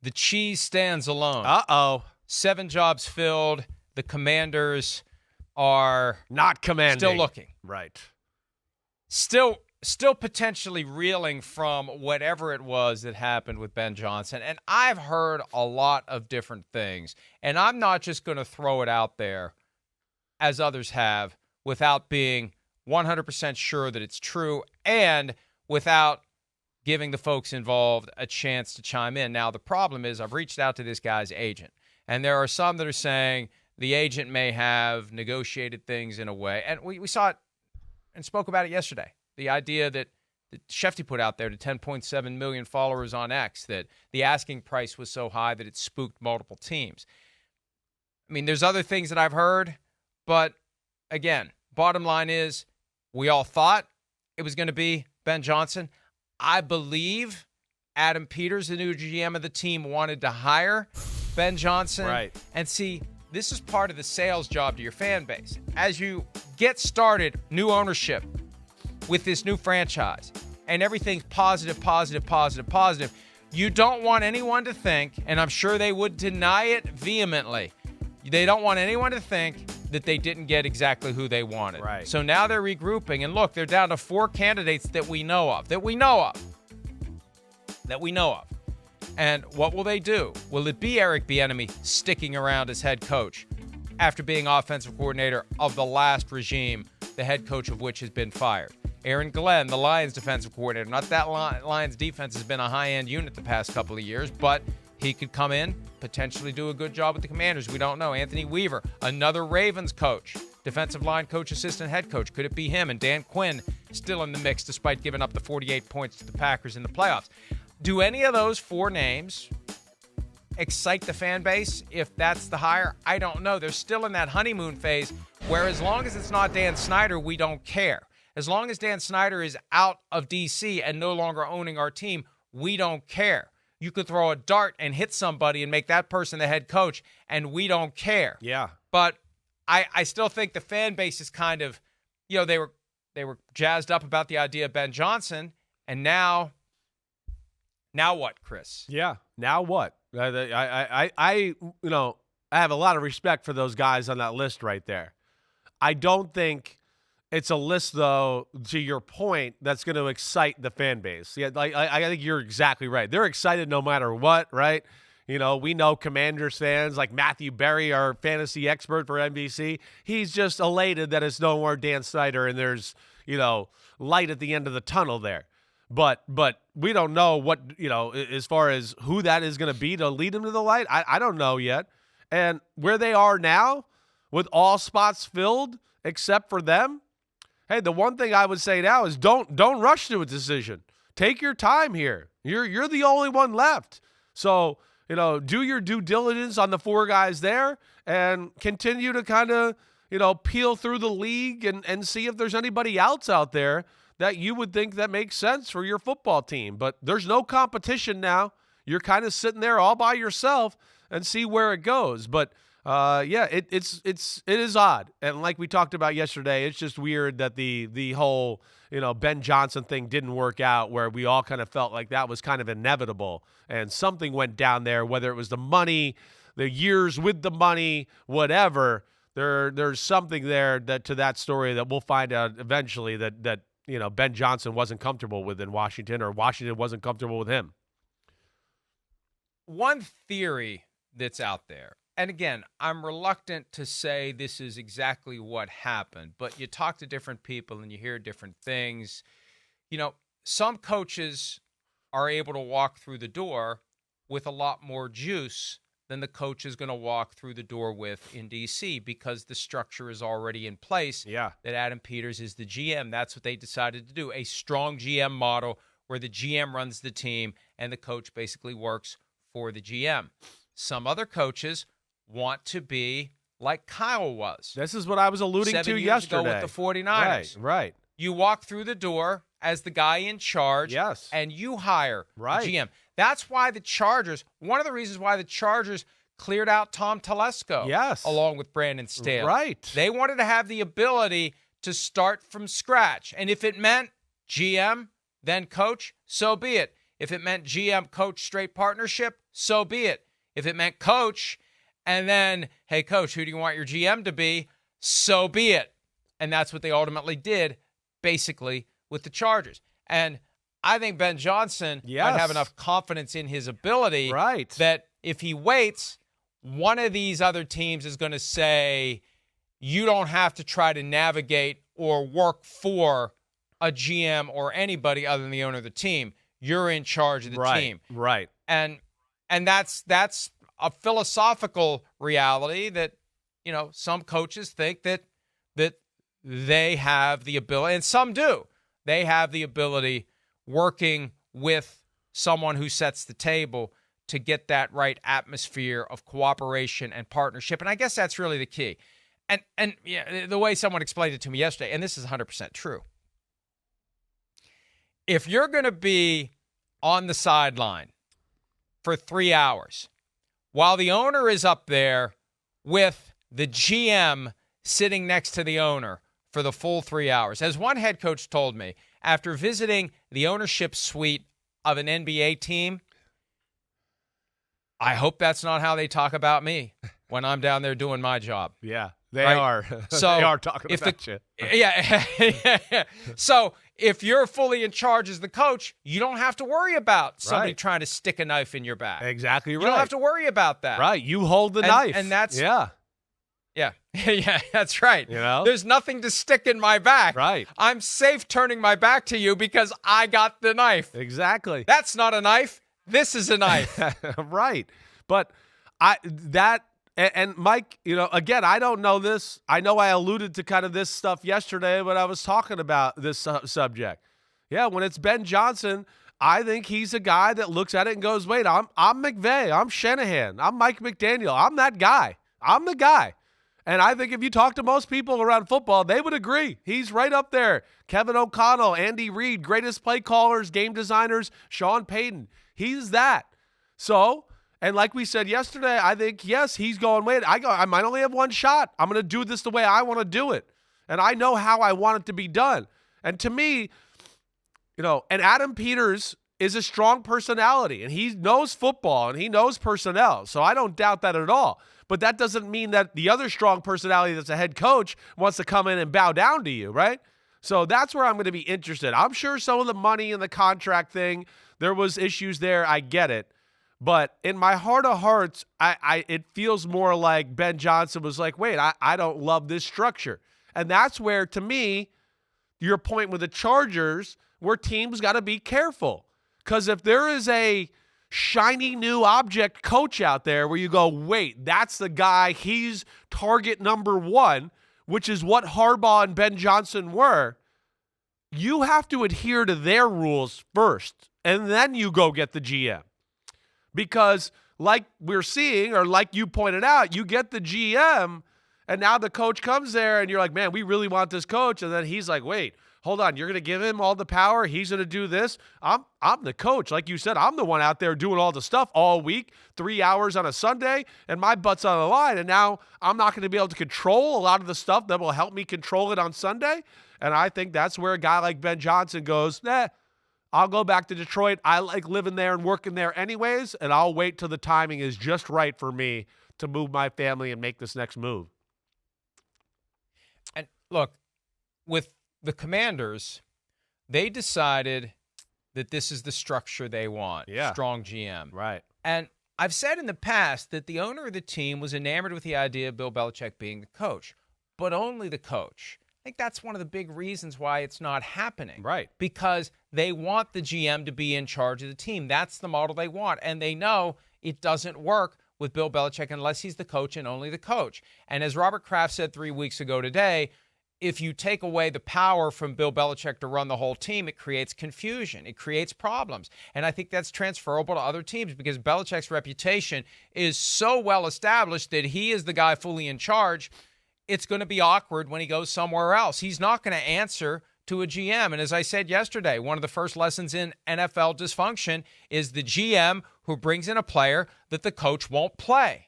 The cheese stands alone. Uh-oh. 7 jobs filled. The Commanders are not commanding. Still looking. Right. Still potentially reeling from whatever it was that happened with Ben Johnson. And I've heard a lot of different things. And I'm not just going to throw it out there as others have without being 100% sure that it's true and without giving the folks involved a chance to chime in. Now, the problem is I've reached out to this guy's agent, and there are some that are saying the agent may have negotiated things in a way. And we saw it and spoke about it yesterday. The idea that Shefty put out there to 10.7 million followers on X, that the asking price was so high that it spooked multiple teams. I mean, there's other things that I've heard, but again, bottom line is we all thought it was going to be Ben Johnson. I believe Adam Peters, the new GM of the team, wanted to hire Ben Johnson. Right. And see, this is part of the sales job to your fan base. As you get started, new ownership with this new franchise, and everything's positive, you don't want anyone to think, and I'm sure they would deny it vehemently, they don't want anyone to think that they didn't get exactly who they wanted. Right. So now they're regrouping, and look, they're down to 4 candidates that we know of. And what will they do? Will it be Eric Bieniemy sticking around as head coach after being offensive coordinator of the last regime, the head coach of which has been fired? Aaron Glenn, the Lions defensive coordinator. Not that Lions defense has been a high-end unit the past couple of years, but he could come in, potentially do a good job with the Commanders. We don't know. Anthony Weaver, another Ravens coach, defensive line coach, assistant head coach. Could it be him? And Dan Quinn still in the mix despite giving up the 48 points to the Packers in the playoffs. Do any of those 4 names excite the fan base if that's the hire? I don't know. They're still in that honeymoon phase where as long as it's not Dan Snyder, we don't care. As long as Dan Snyder is out of D.C. and no longer owning our team, we don't care. You could throw a dart and hit somebody and make that person the head coach, and we don't care. Yeah. But I still think the fan base is kind of, they were jazzed up about the idea of Ben Johnson, and now what, Chris? Yeah. Now what? I have a lot of respect for those guys on that list right there. I don't think it's a list, though, to your point, that's going to excite the fan base. Yeah, I think you're exactly right. They're excited no matter what, right? We know Commanders fans like Matthew Berry, our fantasy expert for NBC. He's just elated that it's no more Dan Snyder and there's, light at the end of the tunnel there. But we don't know what, as far as who that is going to be to lead him to the light. I don't know yet. And where they are now, with all spots filled except for them, hey, the one thing I would say now is don't rush to a decision. Take your time here. You're the only one left. So, do your due diligence on the 4 guys there and continue to kind of, peel through the league and see if there's anybody else out there that you would think that makes sense for your football team. But there's no competition now. You're kind of sitting there all by yourself and see where it goes. But it is odd. And like we talked about yesterday, it's just weird that the whole, Ben Johnson thing didn't work out, where we all kind of felt like that was kind of inevitable and something went down there, whether it was the money, the years with the money, whatever. There's something there to that story that we'll find out eventually that Ben Johnson wasn't comfortable with in Washington, or Washington wasn't comfortable with him. One theory that's out there, and again, I'm reluctant to say this is exactly what happened, but you talk to different people and you hear different things. Some coaches are able to walk through the door with a lot more juice than the coach is going to walk through the door with in D.C. because the structure is already in place. Yeah. That Adam Peters is the GM. That's what they decided to do, a strong GM model where the GM runs the team and the coach basically works for the GM. Some other coaches want to be like Kyle was. This is what I was alluding to 7 years yesterday. ago with the 49ers. Right. You walk through the door as the guy in charge, yes, and you hire right. the GM. That's why the Chargers, one of the reasons why the Chargers cleared out Tom Telesco, yes, along with Brandon Staley. Right. They wanted to have the ability to start from scratch. And if it meant GM, then coach, so be it. If it meant GM, coach, straight partnership, so be it. If it meant coach, and then, hey, coach, who do you want your GM to be? So be it. And that's what they ultimately did, basically, with the Chargers. And I think Ben Johnson might have enough confidence in his ability that if he waits, one of these other teams is going to say, you don't have to try to navigate or work for a GM or anybody other than the owner of the team. You're in charge of the team. Right. And that's a philosophical reality that, some coaches think that they have the ability, and some do. They have the ability working with someone who sets the table to get that right atmosphere of cooperation and partnership. And I guess that's really the key. And the way someone explained it to me yesterday, and this is 100% true. If you're going to be on the sideline for 3 hours while the owner is up there with the GM sitting next to the owner for the full 3 hours, as one head coach told me, after visiting the ownership suite of an NBA team, I hope that's not how they talk about me when I'm down there doing my job. Yeah, they are. So they are talking about you. Yeah. So if you're fully in charge as the coach, you don't have to worry about somebody trying to stick a knife in your back. Exactly right. You don't have to worry about that. Right. You hold the knife. And that's Yeah, that's right. There's nothing to stick in my back. Right. I'm safe turning my back to you because I got the knife. Exactly. That's not a knife. This is a knife. Right. But and Mike, again, I don't know this. I know I alluded to kind of this stuff yesterday when I was talking about this subject. Yeah, when it's Ben Johnson, I think he's a guy that looks at it and goes, wait, I'm McVay, I'm Shanahan, I'm Mike McDaniel, I'm that guy. I'm the guy. And I think if you talk to most people around football, they would agree. He's right up there. Kevin O'Connell, Andy Reid, greatest play callers, game designers, Sean Payton. He's that. So, and like we said yesterday, I think, yes, he's going, wait, I might only have one shot. I'm going to do this the way I want to do it. And I know how I want it to be done. And to me, and Adam Peters is a strong personality, and he knows football, and he knows personnel. So I don't doubt that at all. But that doesn't mean that the other strong personality that's a head coach wants to come in and bow down to you, right? So that's where I'm going to be interested. I'm sure some of the money and the contract thing, there was issues there. I get it. But in my heart of hearts, it feels more like Ben Johnson was like, wait, I don't love this structure. And that's where, to me, your point with the Chargers, where teams got to be careful. Because if there is a shiny new object coach out there where you go, wait, that's the guy, he's target number one, which is what Harbaugh and Ben Johnson were, you have to adhere to their rules first, and then you go get the GM. Because like we're seeing, or like you pointed out, you get the GM, and now the coach comes there, and you're like, man, we really want this coach, and then he's like, wait, hold on, you're going to give him all the power? He's going to do this? I'm the coach. Like you said, I'm the one out there doing all the stuff all week, 3 hours on a Sunday, and my butt's on the line. And now I'm not going to be able to control a lot of the stuff that will help me control it on Sunday. And I think that's where a guy like Ben Johnson goes, I'll go back to Detroit. I like living there and working there anyways, and I'll wait till the timing is just right for me to move my family and make this next move. And look, with the Commanders, they decided that this is the structure they want. Yeah. Strong GM. Right. And I've said in the past that the owner of the team was enamored with the idea of Bill Belichick being the coach, but only the coach. I think that's one of the big reasons why it's not happening. Right. Because they want the GM to be in charge of the team. That's the model they want. And they know it doesn't work with Bill Belichick unless he's the coach and only the coach. And as Robert Kraft said 3 weeks ago today, if you take away the power from Bill Belichick to run the whole team, it creates confusion. It creates problems. And I think that's transferable to other teams because Belichick's reputation is so well established that he is the guy fully in charge. It's going to be awkward when he goes somewhere else. He's not going to answer to a GM. And as I said yesterday, one of the first lessons in NFL dysfunction is the GM who brings in a player that the coach won't play.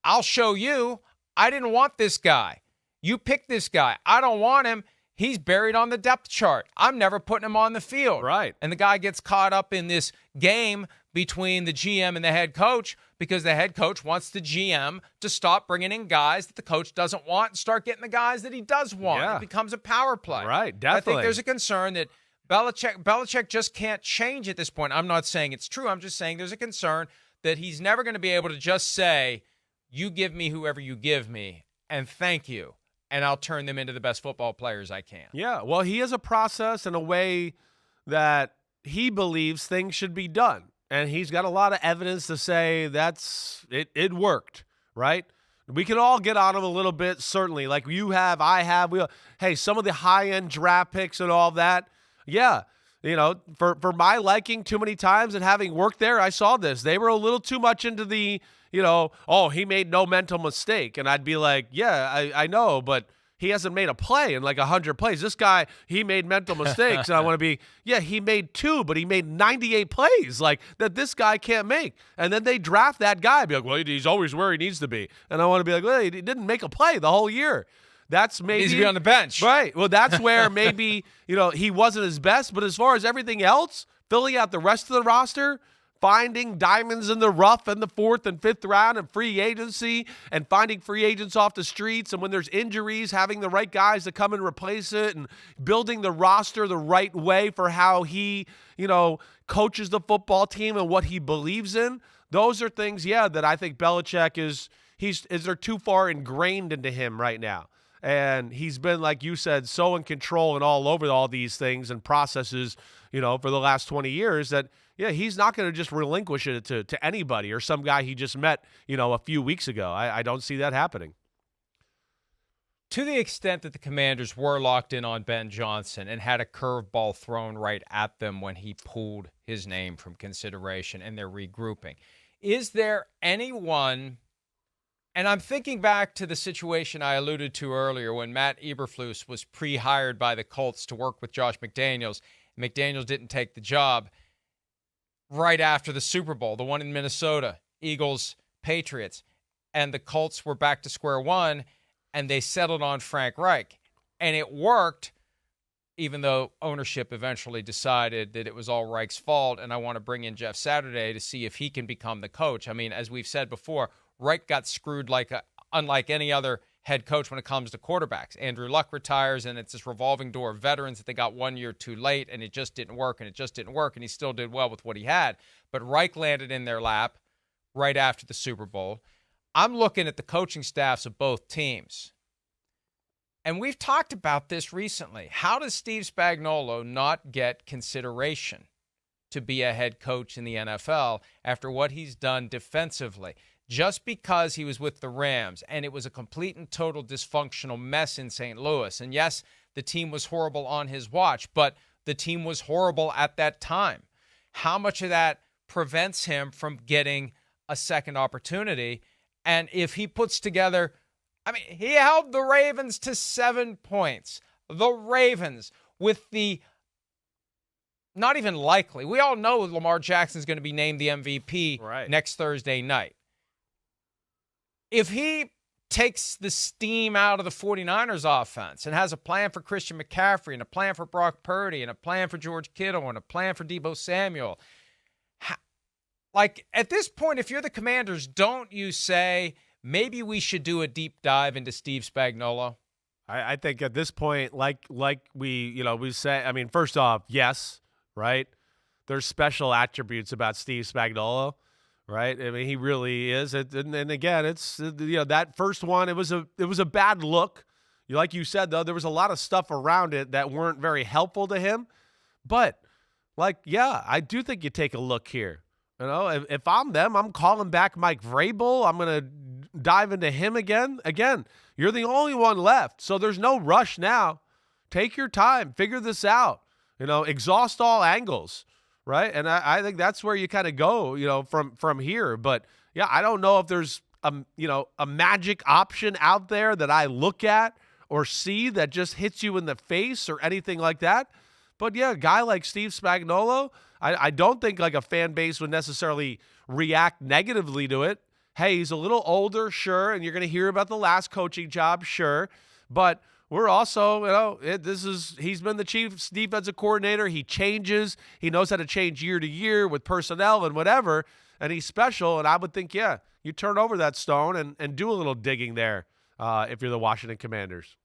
I'll show you. I didn't want this guy. You pick this guy. I don't want him. he's buried on the depth chart. I'm never putting him on the field. Right. And the guy gets caught up in this game between the GM and the head coach because the head coach wants the GM to stop bringing in guys that the coach doesn't want and start getting the guys that he does want. Yeah. It becomes a power play. Right, definitely. I think there's a concern that Belichick just can't change at this point. I'm not saying it's true. I'm just saying there's a concern that he's never going to be able to just say, you give me whoever you give me, and thank you, and I'll turn them into the best football players I can. Yeah, well, he has a process and a way that he believes things should be done. And he's got a lot of evidence to say it worked, right? We can all get on him a little bit, certainly. Like you have, I have. Hey, some of the high-end draft picks and all that, yeah. For my liking, too many times and having worked there, I saw this. They were a little too much into the, he made no mental mistake. And I'd be like, yeah, I know, but he hasn't made a play in like 100 plays. This guy, he made mental mistakes. And I want to be, yeah, he made 2, but he made 98 plays like that this guy can't make. And then they draft that guy. Be like, well, he's always where he needs to be. And I want to be like, well, he didn't make a play the whole year. That's maybe needs to be on the bench. Right. Well, that's where maybe, he wasn't his best. But as far as everything else, filling out the rest of the roster, finding diamonds in the rough in the 4th and 5th round and free agency and finding free agents off the streets. And when there's injuries, having the right guys to come and replace it and building the roster the right way for how he, coaches the football team and what he believes in. Those are things, that I think Belichick they're too far ingrained into him right now. And he's been, like you said, so in control and all over all these things and processes, for the last 20 years that, he's not going to just relinquish it to anybody or some guy he just met, a few weeks ago. I don't see that happening. To the extent that the Commanders were locked in on Ben Johnson and had a curveball thrown right at them when he pulled his name from consideration and they're regrouping, is there anyone... And I'm thinking back to the situation I alluded to earlier when Matt Eberflus was pre-hired by the Colts to work with Josh McDaniels. McDaniels didn't take the job right after the Super Bowl, the one in Minnesota, Eagles, Patriots. And the Colts were back to square one, and they settled on Frank Reich. And it worked, even though ownership eventually decided that it was all Reich's fault, and I want to bring in Jeff Saturday to see if he can become the coach. I mean, as we've said before, Reich got screwed unlike any other head coach when it comes to quarterbacks. Andrew Luck retires, and it's this revolving door of veterans that they got 1 year too late, and it just didn't work, and he still did well with what he had. But Reich landed in their lap right after the Super Bowl. I'm looking at the coaching staffs of both teams, and we've talked about this recently. How does Steve Spagnuolo not get consideration to be a head coach in the NFL after what he's done defensively? Just because he was with the Rams and it was a complete and total dysfunctional mess in St. Louis. And yes, the team was horrible on his watch, but the team was horrible at that time. How much of that prevents him from getting a second opportunity? And if he puts together, he held the Ravens to 7 points. The Ravens with the not even likely. We all know Lamar Jackson is going to be named the MVP next Thursday night. If he takes the steam out of the 49ers offense and has a plan for Christian McCaffrey and a plan for Brock Purdy and a plan for George Kittle and a plan for Deebo Samuel, at this point, if you're the Commanders, don't you say, maybe we should do a deep dive into Steve Spagnuolo? I think at this point, like we say, first off, yes, right? There's special attributes about Steve Spagnuolo. Right, he really is. And again, it's that first one. It was a bad look. Like you said, though, there was a lot of stuff around it that weren't very helpful to him. But I do think you take a look here. If I'm them, I'm calling back Mike Vrabel. I'm gonna dive into him again. Again, you're the only one left, so there's no rush now. Take your time, figure this out. Exhaust all angles. Right. And I think that's where you kind of go, from here. But yeah, I don't know if there's a magic option out there that I look at or see that just hits you in the face or anything like that. But yeah, a guy like Steve Spagnuolo, I don't think a fan base would necessarily react negatively to it. Hey, he's a little older, sure. And you're going to hear about the last coaching job, sure. But we're also, he's been the Chiefs defensive coordinator. He changes. He knows how to change year to year with personnel and whatever, and he's special. And I would think, yeah, you turn over that stone and do a little digging there if you're the Washington Commanders.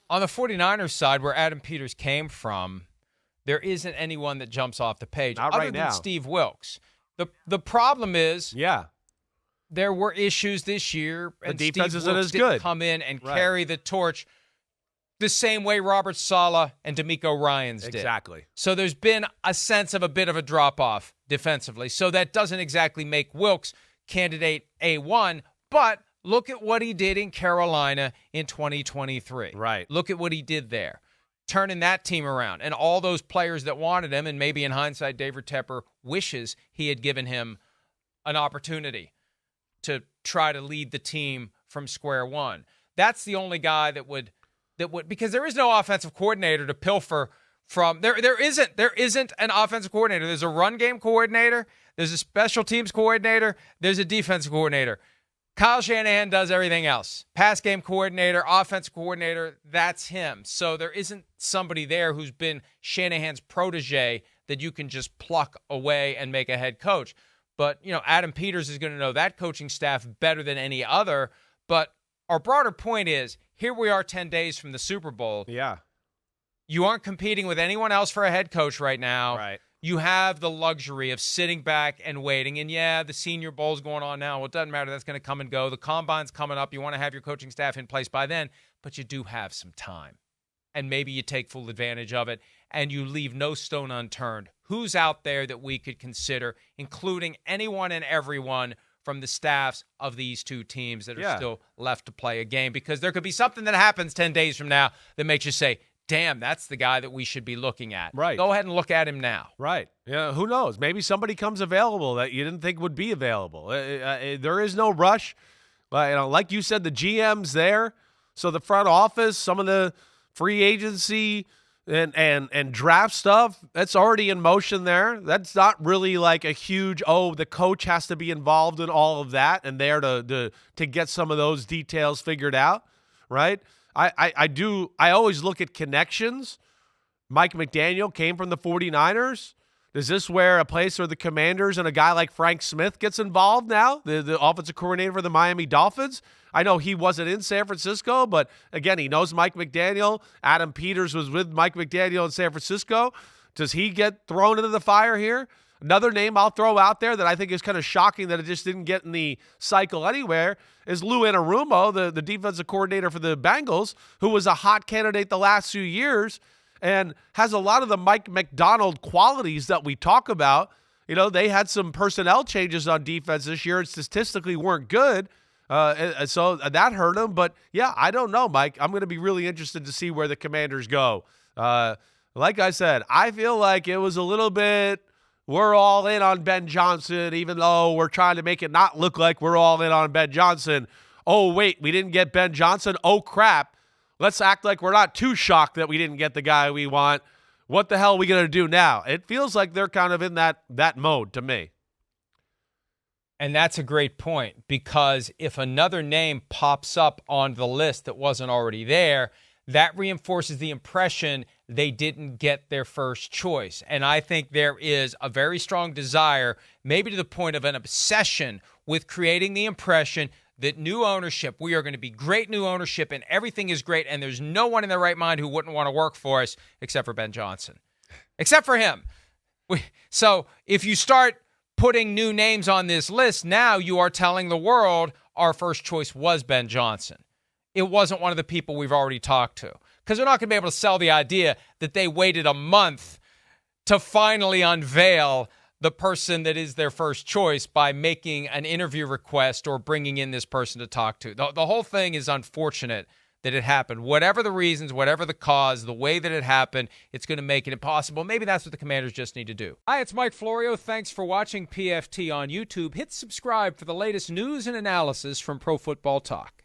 On the 49ers side, where Adam Peters came from, there isn't anyone that jumps off the page Not other right than now. Steve Wilks. The problem is Yeah. there were issues this year, and The defense Steve isn't Wilks as didn't good. come in and Right. carry the torch the same way Robert Saleh and DeMeco Ryans did. Exactly. So there's been a sense of a bit of a drop-off defensively. So that doesn't exactly make Wilks candidate A1, but look at what he did in Carolina in 2023. Right. Look at what he did there, turning that team around. And all those players that wanted him, and maybe in hindsight, David Tepper wishes he had given him an opportunity to try to lead the team from square one. That's the only guy that would because there is no offensive coordinator to pilfer from. There isn't an offensive coordinator. There's a run game coordinator, there's a special teams coordinator, there's a defensive coordinator. Kyle Shanahan does everything else. Pass game coordinator, offensive coordinator, that's him. So there isn't somebody there who's been Shanahan's protege that you can just pluck away and make a head coach. But, Adam Peters is going to know that coaching staff better than any other. But our broader point is, here we are 10 days from the Super Bowl. Yeah. You aren't competing with anyone else for a head coach right now. Right. You have the luxury of sitting back and waiting. And, yeah, the Senior Bowl's going on now. Well, it doesn't matter. That's going to come and go. The Combine's coming up. You want to have your coaching staff in place by then. But you do have some time. And maybe you take full advantage of it, and you leave no stone unturned. Who's out there that we could consider, including anyone and everyone from the staffs of these two teams that are still left to play a game? Because there could be something that happens 10 days from now that makes you say, damn, that's the guy that we should be looking at. Right. Go ahead and look at him now. Right. Yeah. Who knows? Maybe somebody comes available that you didn't think would be available. There is no rush. But, like you said, the GM's there. So the front office, some of the free agency and draft stuff, that's already in motion there. That's not really like a huge, the coach has to be involved in all of that and there to get some of those details figured out, right? I always look at connections. Mike McDaniel came from the 49ers. Is this where a place where the Commanders and a guy like Frank Smith gets involved now, the offensive coordinator for the Miami Dolphins? I know he wasn't in San Francisco, but again, he knows Mike McDaniel. Adam Peters was with Mike McDaniel in San Francisco. Does he get thrown into the fire here? Another name I'll throw out there that I think is kind of shocking that it just didn't get in the cycle anywhere is Lou Anarumo, the defensive coordinator for the Bengals, who was a hot candidate the last few years and has a lot of the Mike McDonald qualities that we talk about. They had some personnel changes on defense this year and statistically weren't good. So that hurt him. But, yeah, I don't know, Mike. I'm going to be really interested to see where the Commanders go. Like I said, I feel like it was a little bit we're all in on Ben Johnson, even though we're trying to make it not look like we're all in on Ben Johnson. Oh, wait, we didn't get Ben Johnson? Oh, crap. Let's act like we're not too shocked that we didn't get the guy we want. What the hell are we going to do now? It feels like they're kind of in that mode to me. And that's a great point, because if another name pops up on the list that wasn't already there, that reinforces the impression they didn't get their first choice. And I think there is a very strong desire, maybe to the point of an obsession, with creating the impression that new ownership, we are going to be great new ownership and everything is great and there's no one in their right mind who wouldn't want to work for us except for Ben Johnson. Except for him. So if you start putting new names on this list, now you are telling the world our first choice was Ben Johnson. It wasn't one of the people we've already talked to. Because they're not going to be able to sell the idea that they waited a month to finally unveil the person that is their first choice by making an interview request or bringing in this person to talk to. The whole thing is unfortunate that it happened. Whatever the reasons, whatever the cause, the way that it happened, it's going to make it impossible. Maybe that's what the Commanders just need to do. Hi, it's Mike Florio. Thanks for watching PFT on YouTube. Hit subscribe for the latest news and analysis from Pro Football Talk.